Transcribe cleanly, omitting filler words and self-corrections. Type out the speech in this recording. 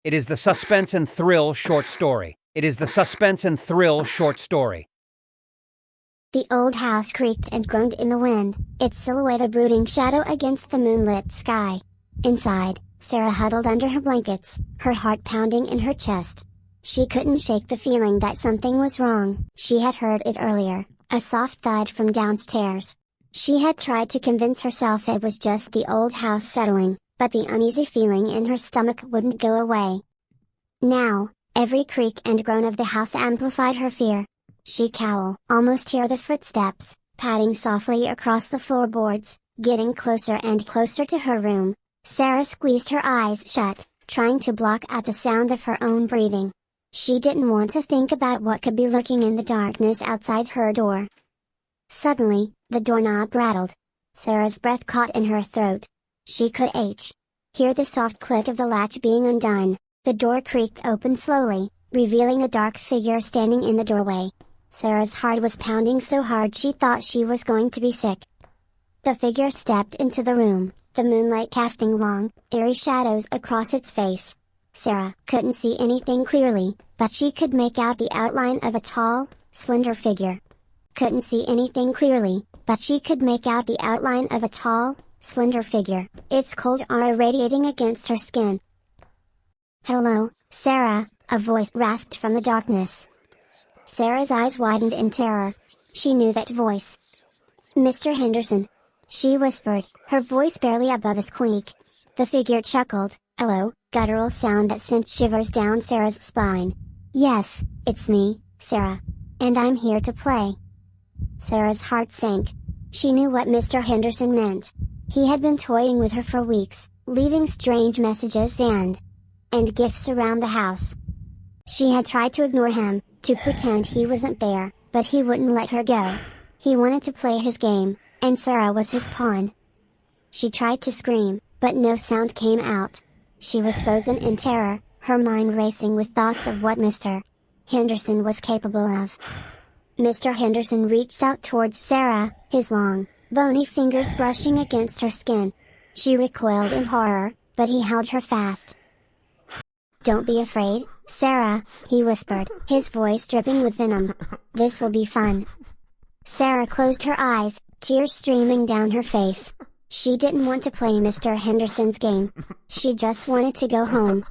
It is the suspense and thrill short story. It is the suspense and thrill short story. The old house creaked and groaned in the wind, its silhouette a brooding shadow against the moonlit sky. Inside, Sarah huddled under her blankets, her heart pounding in her chest. She couldn't shake the feeling that something was wrong. She had heard it earlier, a soft thud from downstairs. She had tried to convince herself it was just the old house settling, but the uneasy feeling in her stomach wouldn't go away. Now, every creak and groan of the house amplified her fear. She could almost hear the footsteps, padding softly across the floorboards, getting closer and closer to her room. Sarah squeezed her eyes shut, trying to block out the sound of her own breathing. She didn't want to think about what could be lurking in the darkness outside her door. Suddenly, the doorknob rattled. Sarah's breath caught in her throat. She could hear the soft click of the latch being undone. The door creaked open slowly, revealing a dark figure standing in the doorway. Sarah's heart was pounding so hard she thought she was going to be sick. The figure stepped into the room, the moonlight casting long, eerie shadows across its face. Sarah couldn't see anything clearly, but she could make out the outline of a tall, slender figure. Couldn't see anything clearly, but she could make out the outline of a tall, slender figure, its cold aura radiating against her skin. "Hello, Sarah," a voice rasped from the darkness. Sarah's eyes widened in terror. She knew that voice. "Mr. Henderson," she whispered, her voice barely above a squeak. The figure chuckled, a low, guttural sound that sent shivers down Sarah's spine. "Yes, it's me, Sarah. And I'm here to play." Sarah's heart sank. She knew what Mr. Henderson meant. He had been toying with her for weeks, leaving strange messages and gifts around the house. She had tried to ignore him, to pretend he wasn't there, but he wouldn't let her go. He wanted to play his game, and Sarah was his pawn. She tried to scream, but no sound came out. She was frozen in terror, her mind racing with thoughts of what Mr. Henderson was capable of. Mr. Henderson reached out towards Sarah, his long, bony fingers brushing against her skin. She recoiled in horror, but he held her fast. "Don't be afraid, Sarah," he whispered, his voice dripping with venom. "This will be fun." Sarah closed her eyes, tears streaming down her face. She didn't want to play Mr. Henderson's game. She just wanted to go home.